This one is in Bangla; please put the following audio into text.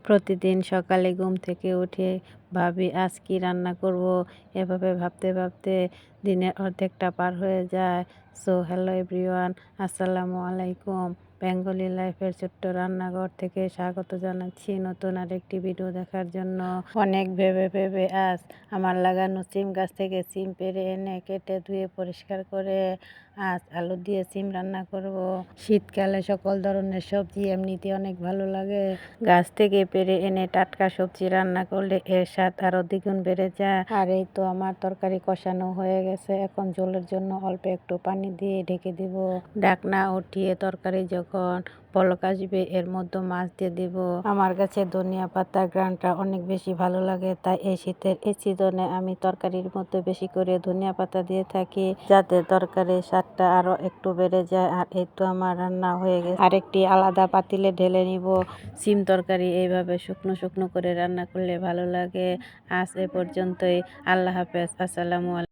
প্রতিদিন সকালে ঘুম থেকে উঠে ভাবি আজ কি রান্না করব। এভাবে ভাবতে ভাবতে দিনের অর্ধেকটা পার হয়ে যায়। সো হ্যালো এভরিওয়ান, আসসালামু আলাইকুম। বেঙ্গলি লাইফের ছোট্ট রান্নাঘর থেকে স্বাগত জানাচ্ছি নতুন আরেকটি ভিডিও দেখার জন্য। অনেক ভেবে ভেবে আজ আমার লাগানো সিম গাছ থেকে সিম পেড়ে এনে কেটে ধুয়ে পরিষ্কার করে আজ আলু দিয়ে সিম রান্না করব। শীতকালে সকল ধরনের সবজি এমনিতে অনেক ভালো লাগে। গাছ থেকে পেড়ে এনে টাটকা সবজি রান্না করলে এর স্বাদ আরো দ্বিগুণ বেড়ে যায়। আর এই তো আমার তরকারি কষানো হয়ে গেছে। এখন ঝোলের জন্য অল্প একটু পানি দিয়ে ঢেকে দিব। ঢাকনা উঠিয়ে তরকারি যখন বলক আসবে এর মধ্যে মাছ দিয়ে দিব। আমার কাছে ধনিয়া পাতার ঘ্রাণটা অনেক বেশি ভালো লাগে, তাই এই শীতের এই সিজনে আমি তরকারির মধ্যে বেশি করে ধনিয়া পাতা দিয়ে থাকি, যাতে তরকারির স্বাদটা আরো একটু বেড়ে যায়। আর এই তো আমার রান্না হয়ে গেছে। আরেকটি আলাদা পাতিলে ঢেলে নিব। সিম তরকারি এইভাবে শুকনো শুকনো করে রান্না করলে ভালো লাগে। আজ এ পর্যন্তই। আল্লাহ হাফেজ। আসসালামু আলাইকুম।